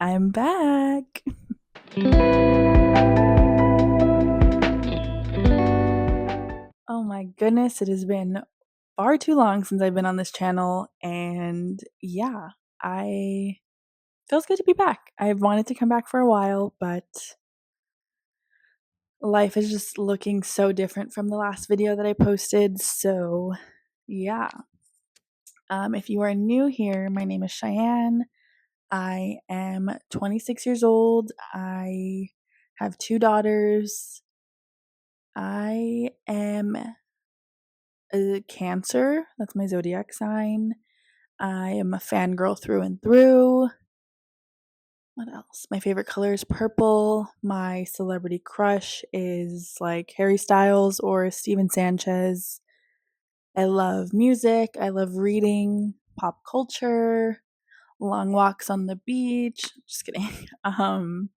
I'm back. Oh my goodness, it has been far too long since I've been on this channel, and yeah, I feels good to be back. I've wanted to come back for a while, but life is just looking so different from the last video that I posted. So, yeah. If you are new here, my name is Cheyenne. I am 26 years old. I have two daughters. I am a Cancer. That's my zodiac sign. I am a fangirl through and through. What else? My favorite color is purple. My celebrity crush is like Harry Styles or Steven Sanchez. I love music. I love reading, pop culture, long walks on the beach. Just kidding. I'm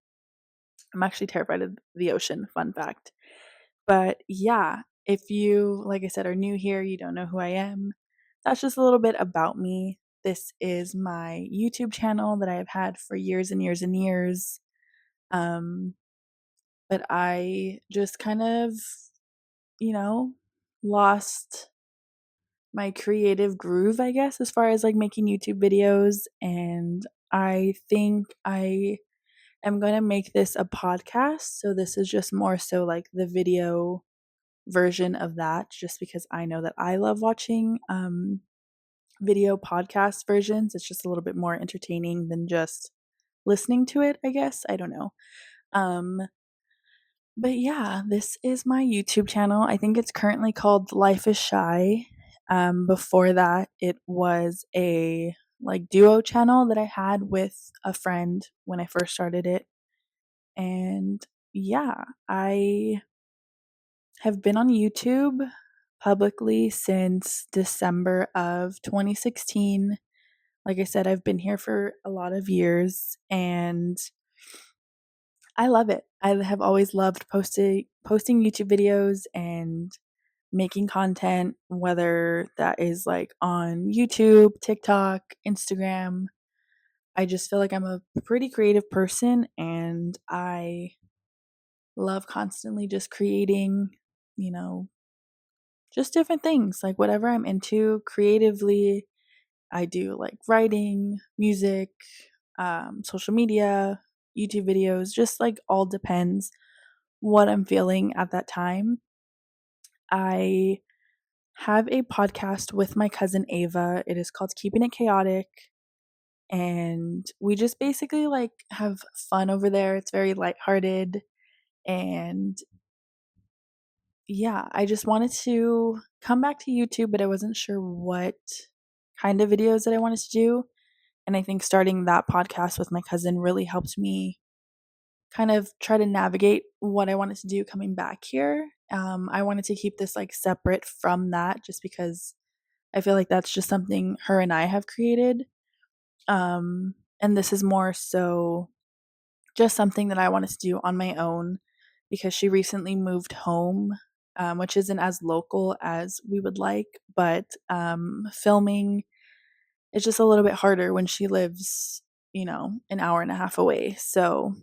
actually terrified of the ocean, fun fact. But yeah, if you, like I said, are new here, you don't know who I am, that's just a little bit about me. This is my YouTube channel that I have had for years and years and years. But I just kind of, you know, lost my creative groove, I guess, as far as like making YouTube videos. And I think I am going to make this a podcast. So this is just more so like the video version of that, just because I know that I love watching video podcast versions. It's just a little bit more entertaining than just listening to it, I guess. I don't know. Um, but yeah, this is my YouTube channel. I think it's currently called Life is Shy. Before that, it was a like duo channel that I had with a friend when I first started it. And yeah, I have been on YouTube publicly since December of 2016. Like I said, I've been here for a lot of years and I love it. I have always loved posting YouTube videos and making content, whether that is like on YouTube, TikTok, Instagram. I just feel like I'm a pretty creative person and I love constantly just creating, you know, just different things, like whatever I'm into creatively. I do like writing, music, social media, YouTube videos, just like all depends what I'm feeling at that time. I have a podcast with my cousin Ava. It is called Keeping It Chaotic. And we just basically like have fun over there. It's very lighthearted. And yeah, I just wanted to come back to YouTube, but I wasn't sure what kind of videos that I wanted to do. And I think starting that podcast with my cousin really helped me kind of try to navigate what I wanted to do coming back here. I wanted to keep this like separate from that just because I feel like that's just something her and I have created. And this is more so just something that I wanted to do on my own because she recently moved home, which isn't as local as we would like, but filming is just a little bit harder when she lives, an hour and a half away. So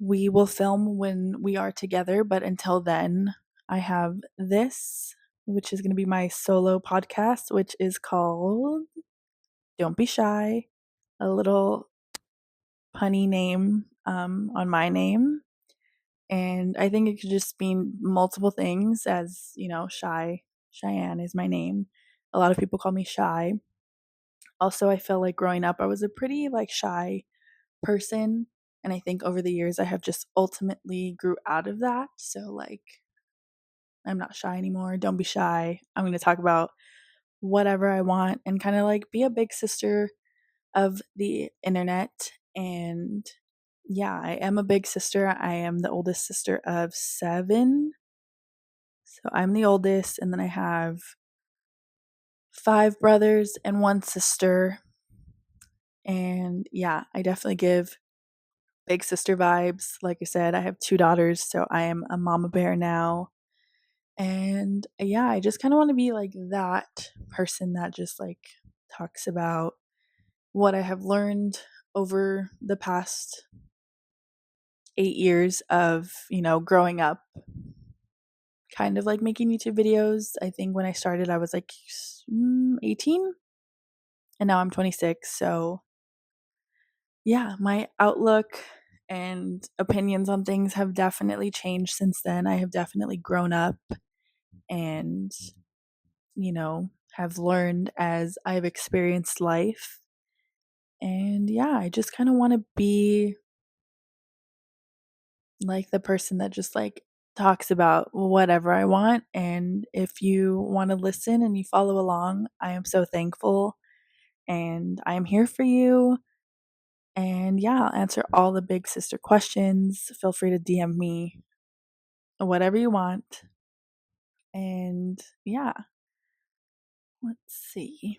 we will film when we are together, but until then, I have this, which is going to be my solo podcast, which is called Don't Be Chey, a little punny name on my name. And I think it could just mean multiple things, as Cheyenne is my name. A lot of people call me Shy. Also, I feel like growing up, I was a pretty like shy person. And I think over the years, I have just ultimately grew out of that. So, like, I'm not shy anymore. Don't be shy. I'm going to talk about whatever I want and kind of like be a big sister of the internet. And yeah, I am a big sister. I am the oldest sister of 7. So I'm the oldest. And then I have 5 brothers and 1 sister. And yeah, I definitely give big sister vibes. Like I said, I have 2 daughters. So I am a mama bear now. And yeah, I just kind of want to be like that person that just like talks about what I have learned over the past 8 years of, growing up, kind of like making YouTube videos. I think when I started, I was like 18, and now I'm 26. So, yeah, my outlook and opinions on things have definitely changed since then. I have definitely grown up and, have learned as I've experienced life. And yeah, I just kind of want to be like the person that just like talks about whatever I want. And if you want to listen and you follow along, I am so thankful and I am here for you. And yeah, I'll answer all the big sister questions. Feel free to DM me whatever you want. And yeah, let's see.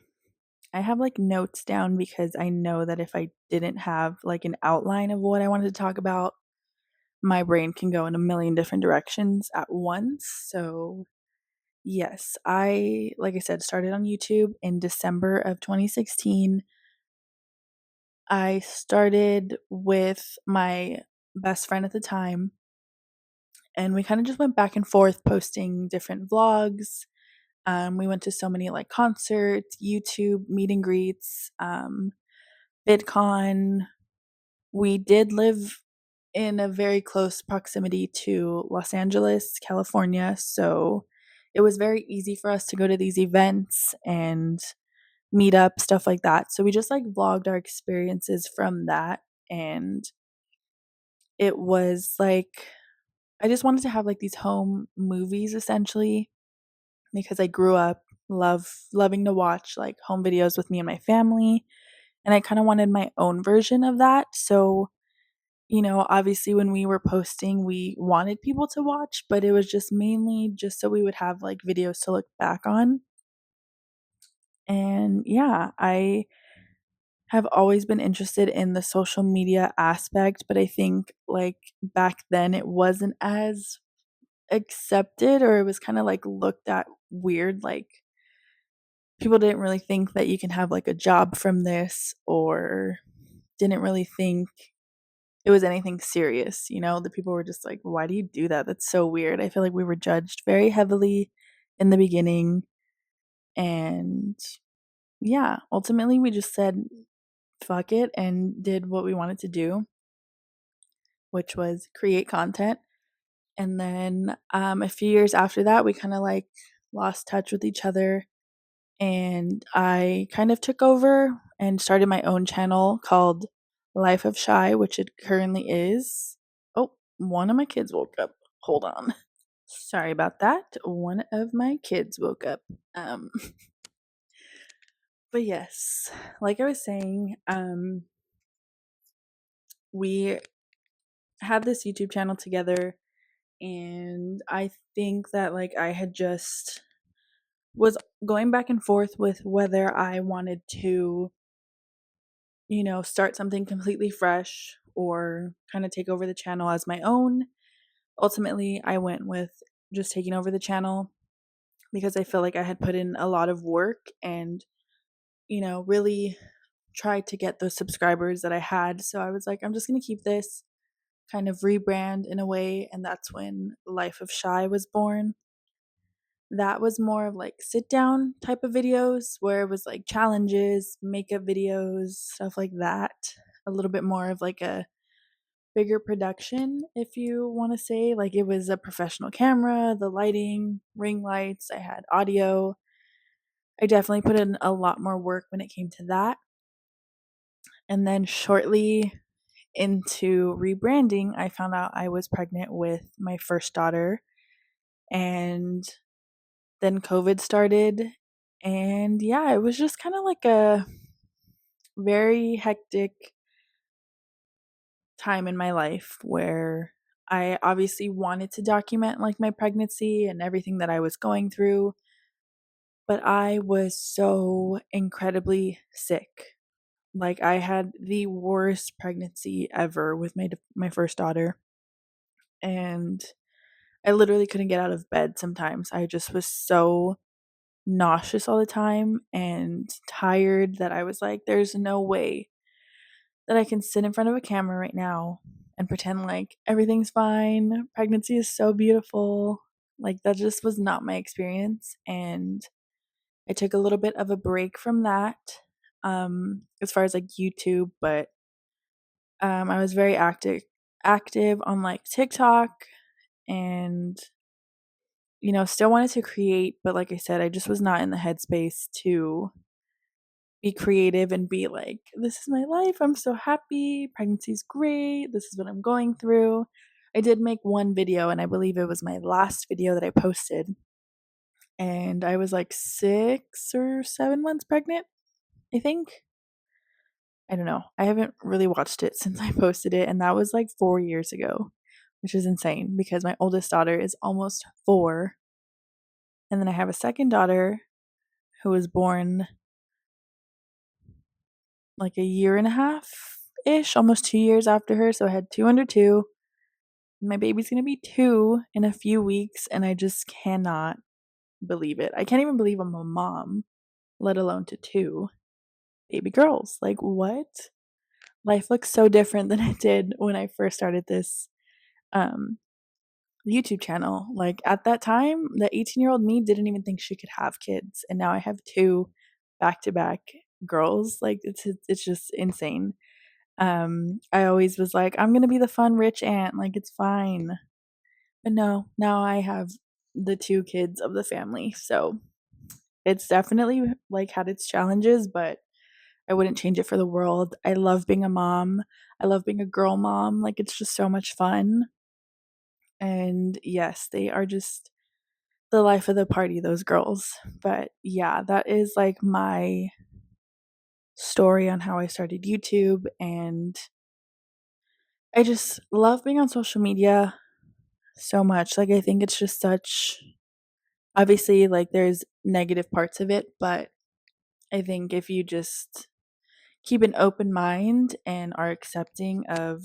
I have like notes down because I know that if I didn't have like an outline of what I wanted to talk about, my brain can go in a million different directions at once. So, yes, like I said, started on YouTube in December of 2016. I started with my best friend at the time, and we kind of just went back and forth posting different vlogs. We went to so many like concerts, YouTube meet and greets, VidCon. We did live in a very close proximity to Los Angeles, California. So it was very easy for us to go to these events and meet up, stuff like that. So we just like vlogged our experiences from that. And it was like, I just wanted to have like these home movies essentially because I grew up loving to watch like home videos with me and my family. And I kind of wanted my own version of that. So obviously when we were posting, we wanted people to watch, but it was just mainly just so we would have like videos to look back on. And yeah, I have always been interested in the social media aspect, but I think like back then it wasn't as accepted or it was kind of like looked at weird. Like people didn't really think that you can have like a job from this or didn't really think it was anything serious, the people were just like, why do you do that? That's so weird. I feel like we were judged very heavily in the beginning. And yeah, ultimately we just said, fuck it, and did what we wanted to do, which was create content. And then a few years after that, we kind of like lost touch with each other. And I kind of took over and started my own channel called Life of Shy, which it currently is. Oh, one of my kids woke up. Hold on. Sorry about that. One of my kids woke up. Um but yes, like I was saying, we had this YouTube channel together and I think that like I had just was going back and forth with whether I wanted to start something completely fresh or kind of take over the channel as my own. Ultimately, I went with just taking over the channel because I feel like I had put in a lot of work and, really tried to get those subscribers that I had. So I was like, I'm just going to keep this, kind of rebrand in a way. And that's when Life of Shy was born. That was more of like sit down type of videos where it was like challenges, makeup videos, stuff like that. A little bit more of like a bigger production, if you want to say. Like it was a professional camera, the lighting, ring lights, I had audio. I definitely put in a lot more work when it came to that. And then shortly into rebranding, I found out I was pregnant with my first daughter. And then COVID started. And yeah, it was just kind of like a very hectic time in my life where I obviously wanted to document like my pregnancy and everything that I was going through, but I was so incredibly sick. Like I had the worst pregnancy ever with my first daughter, and I literally couldn't get out of bed sometimes. I just was so nauseous all the time and tired that I was like, there's no way that I can sit in front of a camera right now and pretend like everything's fine. Pregnancy is so beautiful. Like, that just was not my experience. And I took a little bit of a break from that, as far as like YouTube, but I was very active on like TikTok, and still wanted to create, but like I said, I just was not in the headspace to be creative and be like, this is my life, I'm so happy, pregnancy's great, this is what I'm going through. I did make one video, and I believe it was my last video that I posted, and I was like 6 or 7 months pregnant, I think. I don't know. I haven't really watched it since I posted it, and that was like 4 years ago, which is insane because my oldest daughter is almost 4. And then I have a second daughter who was born like a year and a half ish, almost 2 years after her. So I had 2 under 2. My baby's going to be 2 in a few weeks, and I just cannot believe it. I can't even believe I'm a mom, let alone to 2 baby girls. Like, what? Life looks so different than it did when I first started this YouTube channel. Like, at that time, the 18-year-old me didn't even think she could have kids, and now I have 2 back-to-back girls. Like, it's just insane. I always was like, I'm gonna be the fun rich aunt, like, it's fine. But no, now I have the 2 kids of the family. So it's definitely like had its challenges, but I wouldn't change it for the world. I love being a mom. I love being a girl mom. Like, it's just so much fun. And yes, they are just the life of the party, those girls. But yeah, that is like my story on how I started YouTube. And I just love being on social media so much. Like, I think it's just such, obviously, like, there's negative parts of it, but I think if you just keep an open mind and are accepting of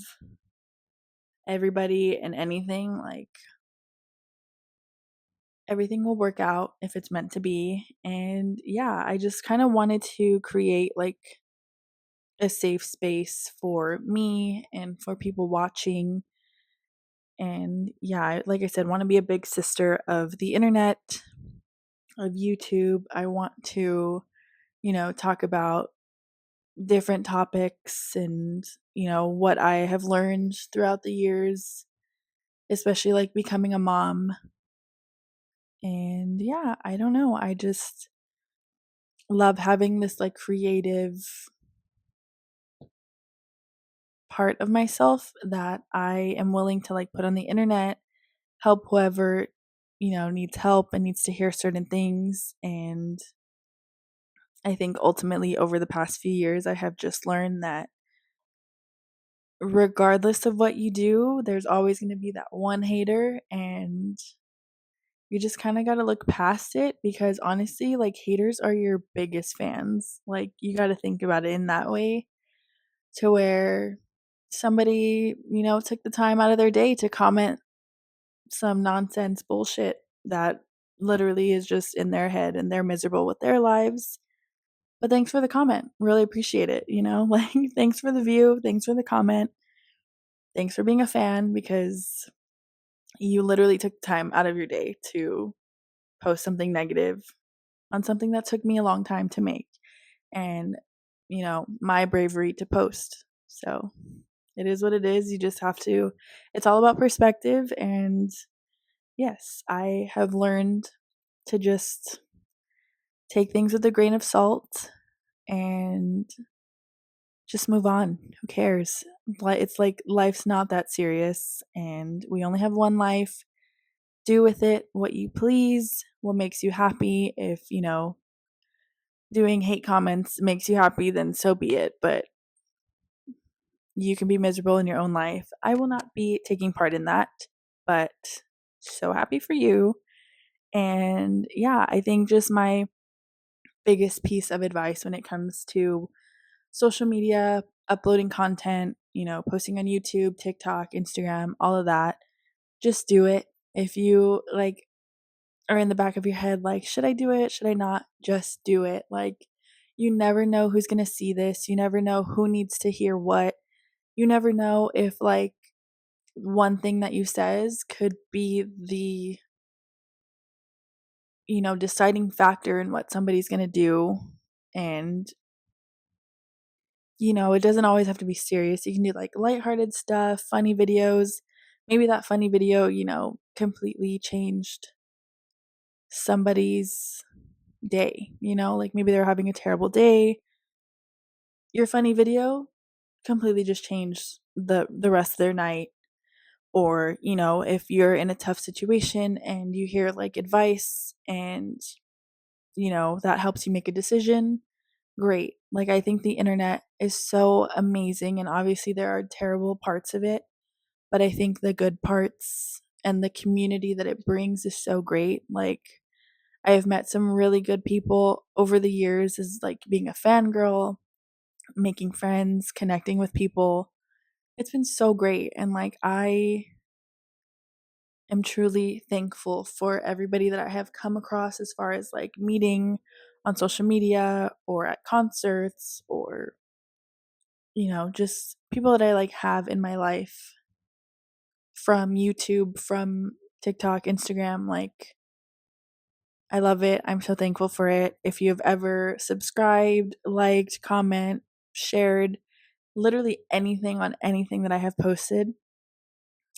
everybody and anything, like, everything will work out if it's meant to be. And yeah, I just kind of wanted to create like a safe space for me and for people watching. And yeah, like I said, want to be a big sister of the internet, of YouTube. I want to, talk about different topics and, what I have learned throughout the years, especially like becoming a mom. And yeah, I don't know. I just love having this like creative part of myself that I am willing to like put on the internet, help whoever, needs help and needs to hear certain things. And I think ultimately over the past few years, I have just learned that regardless of what you do, there's always going to be that one hater, and you just kind of got to look past it because honestly, like, haters are your biggest fans. Like, you got to think about it in that way, to where somebody, took the time out of their day to comment some nonsense bullshit that literally is just in their head and they're miserable with their lives. But thanks for the comment. Really appreciate it, Like, thanks for the view, thanks for the comment. Thanks for being a fan because you literally took time out of your day to post something negative on something that took me a long time to make, and my bravery to post. So it is what it is. You just have to, it's all about perspective. And yes, I have learned to just take things with a grain of salt and just move on. Who cares? It's like life's not that serious, and we only have one life. Do with it what you please, what makes you happy. If, doing hate comments makes you happy, then so be it. But you can be miserable in your own life. I will not be taking part in that, but so happy for you. And yeah, I think just my biggest piece of advice when it comes to social media, uploading content, posting on YouTube, TikTok, Instagram, all of that, just do it. If you like are in the back of your head, like, should I do it? Should I not? Just do it. Like, You never know who's going to see this. You never know who needs to hear what. You never know if like one thing that you says could be the, deciding factor in what somebody's going to do. And, it doesn't always have to be serious. You can do like lighthearted stuff, funny videos. Maybe that funny video, completely changed somebody's day, like maybe they're having a terrible day. Your funny video completely just changed the rest of their night. Or, if you're in a tough situation and you hear like advice and, that helps you make a decision, great. Like, I think the internet is so amazing, and obviously there are terrible parts of it, but I think the good parts and the community that it brings is so great. Like, I have met some really good people over the years, as like being a fangirl, making friends, connecting with people. It's been so great. And like, I am truly thankful for everybody that I have come across as far as like meeting on social media or at concerts or, just people that I like have in my life from YouTube, from TikTok, Instagram. Like, I love it. I'm so thankful for it. If you've ever subscribed, liked, comment, shared, literally anything on anything that I have posted,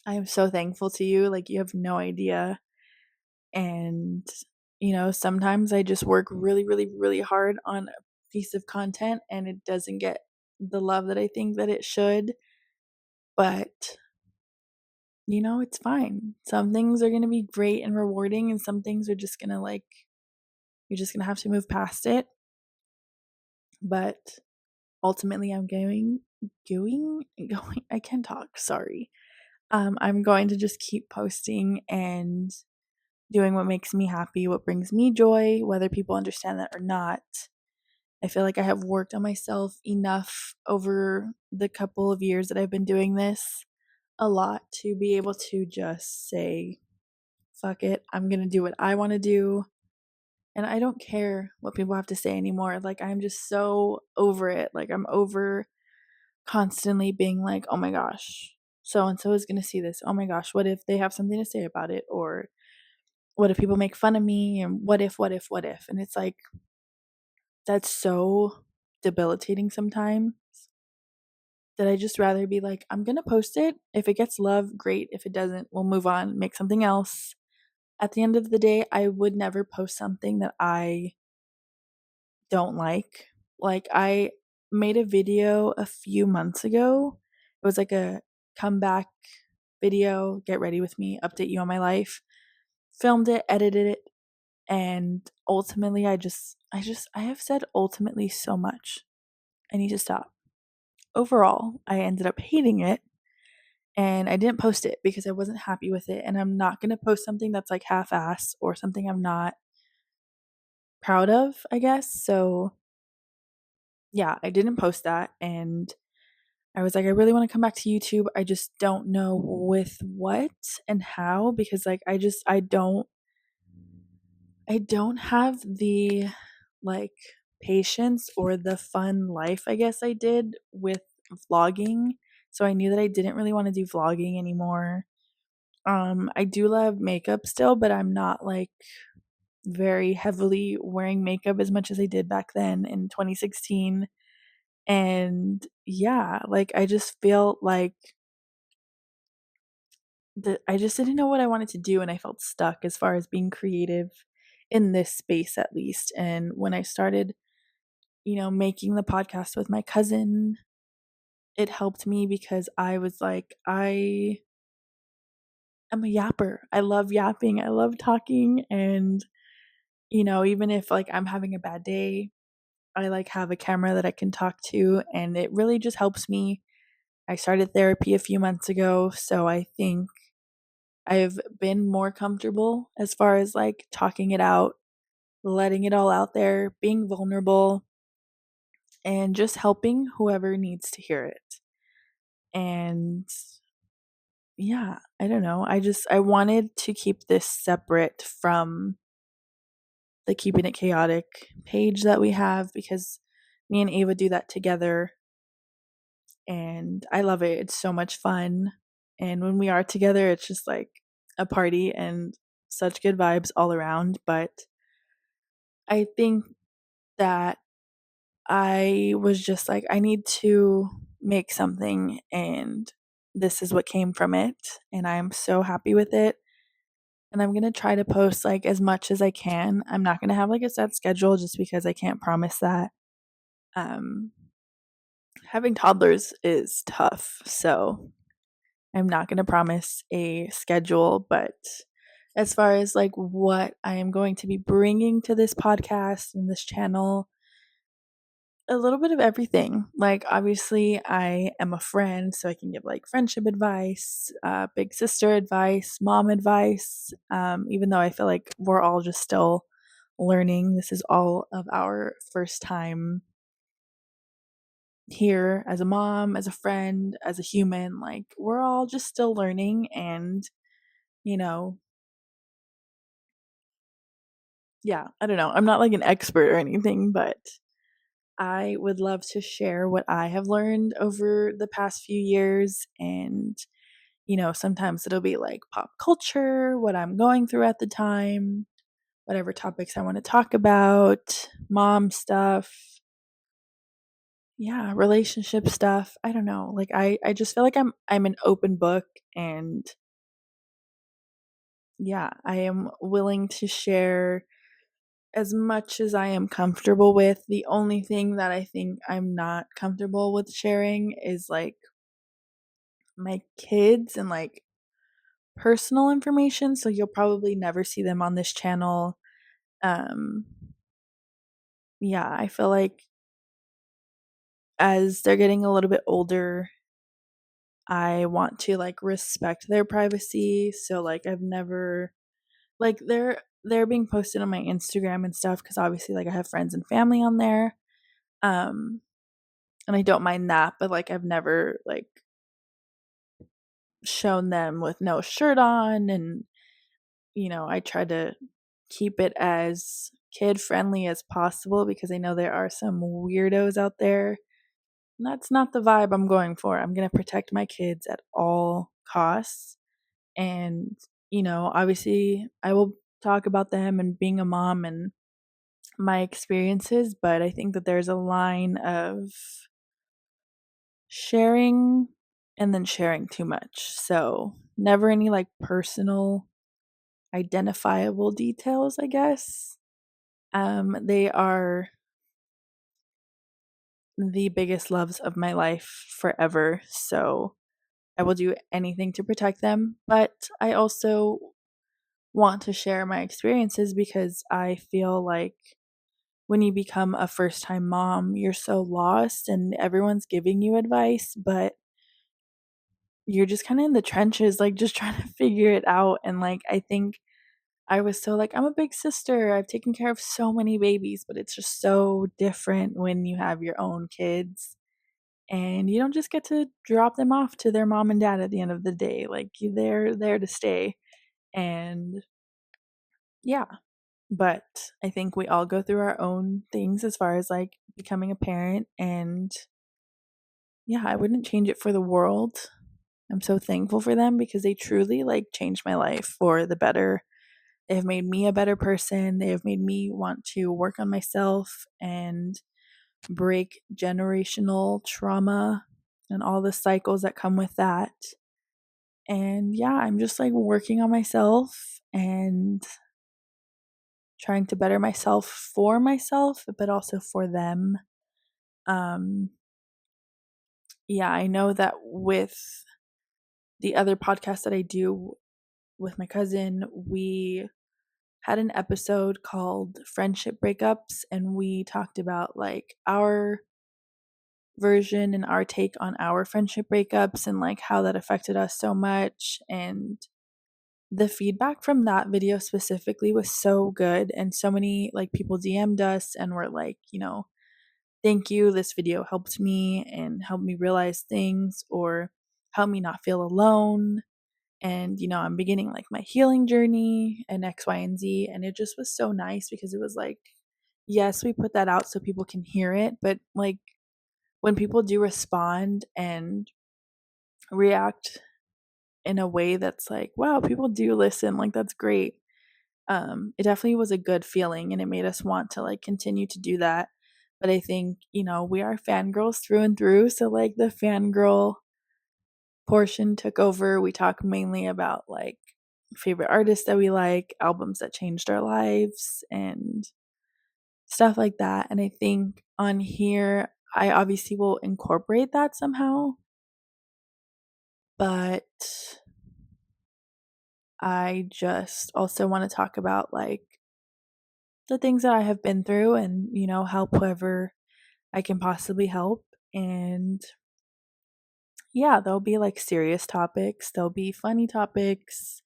I am so thankful to you. Like, you have no idea. And, sometimes I just work really, really, really hard on a piece of content and it doesn't get the love that I think that it should. But, it's fine. Some things are going to be great and rewarding, and some things are just going to like, you're just going to have to move past it. But ultimately, I'm going, I can talk, sorry. I'm going to just keep posting and doing what makes me happy, what brings me joy, whether people understand that or not. I feel like I have worked on myself enough over the couple of years that I've been doing this a lot to be able to just say, fuck it, I'm going to do what I want to do. And I don't care what people have to say anymore. Like, I'm just so over it. Like, I'm over constantly being like, oh my gosh, so and so is going to see this. Oh my gosh, what if they have something to say about it? Or what if people make fun of me? And what if? And it's like, that's so debilitating sometimes that I just rather be like, I'm going to post it. If it gets love, great. If it doesn't, we'll move on, make something else. At the end of the day, I would never post something that I don't like. Like, I made a video a few months ago. It was like a comeback video, get ready with me, update you on my life. Filmed it, edited it, and ultimately I have said ultimately so much. I need to stop. Overall, I ended up hating it, and I didn't post it because I wasn't happy with it, and I'm not going to post something that's like half-ass or something I'm not proud of, I guess. So yeah, I didn't post that, and I was like, I really want to come back to YouTube. I just don't know with what and how, because like I don't have the like patience or the fun life I guess I did with vlogging. So I knew that I didn't really want to do vlogging anymore. I do love makeup still, but I'm not like very heavily wearing makeup as much as I did back then in 2016. And yeah, like I just feel like I just didn't know what I wanted to do, and I felt stuck as far as being creative in this space at least. And when I started, making the podcast with my cousin, it helped me because I was like, I am a yapper. I love yapping. I love talking. And, even if like I'm having a bad day, I like have a camera that I can talk to, and it really just helps me. I started therapy a few months ago, so I think I've been more comfortable as far as like talking it out, letting it all out there, being vulnerable, and just helping whoever needs to hear it. And yeah, I don't know. I wanted to keep this separate from the Keeping It Chaotic page that we have, because me and Ava do that together, and I love it. It's so much fun. And when we are together, it's just like a party and such good vibes all around. But I think that I was just like, I need to make something, and this is what came from it. And I'm so happy with it. And I'm going to try to post like as much as I can. I'm not going to have like a set schedule just because I can't promise that. Um, Having toddlers is tough. So I'm not going to promise a schedule, but as far as like what I am going to be bringing to this podcast and this channel, a little bit of everything. Like, obviously, I am a friend, so I can give like friendship advice, big sister advice, mom advice. Even though I feel like we're all just still learning, this is all of our first time here as a mom, as a friend, as a human. Like, we're all just still learning, and you know, yeah, I don't know. I'm not like an expert or anything, but I would love to share what I have learned over the past few years. And, sometimes it'll be like pop culture, what I'm going through at the time, whatever topics I want to talk about, mom stuff. Yeah, relationship stuff. I don't know. Like I just feel like I'm an open book, and yeah, I am willing to share as much as I am comfortable with. The only thing that I think I'm not comfortable with sharing is like my kids and like personal information, so you'll probably never see them on this channel. Um yeah, I feel like as they're getting a little bit older, I want to like respect their privacy. So like I've never like they're being posted on my Instagram and stuff cuz obviously like I have friends and family on there. Um and I don't mind that, but like I've never like shown them with no shirt on, and I try to keep it as kid friendly as possible because I know there are some weirdos out there. And that's not the vibe I'm going for. I'm going to protect my kids at all costs. And, obviously I will talk about them and being a mom and my experiences, but I think that there's a line of sharing and then sharing too much. So, never any like personal identifiable details, I guess. They are the biggest loves of my life forever, so I will do anything to protect them. But I also want to share my experiences because I feel like when you become a first time mom, you're so lost and everyone's giving you advice, but you're just kind of in the trenches, like just trying to figure it out. And like, I think I was so like, I'm a big sister. I've taken care of so many babies, but it's just so different when you have your own kids and you don't just get to drop them off to their mom and dad at the end of the day. Like they're there to stay. And yeah, but I think we all go through our own things as far as like becoming a parent. And yeah, I wouldn't change it for the world. I'm so thankful for them because they truly like changed my life for the better. They have made me a better person. They have made me want to work on myself and break generational trauma and all the cycles that come with that. And yeah, I'm just like working on myself and trying to better myself for myself, but also for them. Um, yeah, I know that with the other podcast that I do with my cousin, we had an episode called Friendship Breakups, and we talked about like our version and our take on our friendship breakups and like how that affected us so much. And the feedback from that video specifically was so good, and so many like people DM'd us and were like, thank you, this video helped me and helped me realize things or helped me not feel alone. And I'm beginning like my healing journey and X, Y, and Z. And it just was so nice because it was like yes, we put that out so people can hear it, but like when people do respond and react in a way that's like, wow, people do listen, like that's great. It definitely was a good feeling and it made us want to like continue to do that. But I think, we are fangirls through and through. So like the fangirl portion took over. We talk mainly about like favorite artists that we like, albums that changed our lives, and stuff like that. And I think on here, I obviously will incorporate that somehow, but I just also want to talk about like the things that I have been through and, help whoever I can possibly help. And yeah, there'll be like serious topics, there'll be funny topics,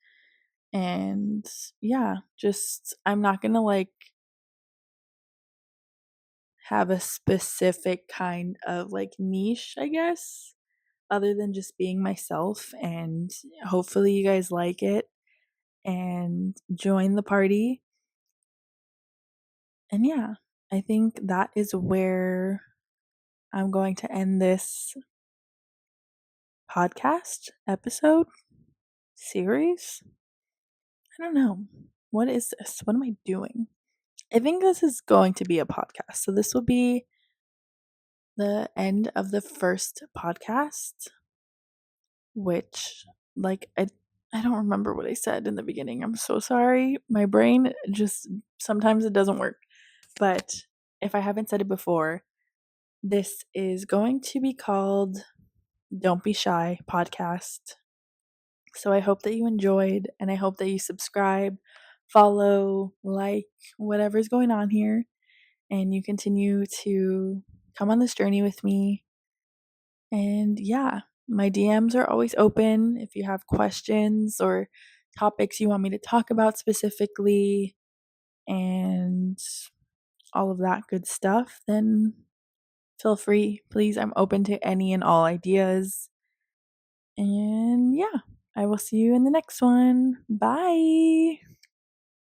and yeah, just I'm not going to like have a specific kind of like niche, I guess, other than just being myself. And hopefully you guys like it and join the party. And yeah, I think that is where I'm going to end this podcast episode series. I don't know. What is this? What am I doing? I think this is going to be a podcast. So this will be the end of the first podcast, which like I don't remember what I said in the beginning. I'm so sorry. My brain just sometimes it doesn't work. But if I haven't said it before, this is going to be called Don't Be Chey Podcast. So I hope that you enjoyed and I hope that you subscribe, follow, like whatever's going on here, and you continue to come on this journey with me. And yeah, my DMs are always open if you have questions or topics you want me to talk about specifically and all of that good stuff, then feel free. Please, I'm open to any and all ideas. And yeah, I will see you in the next one. Bye.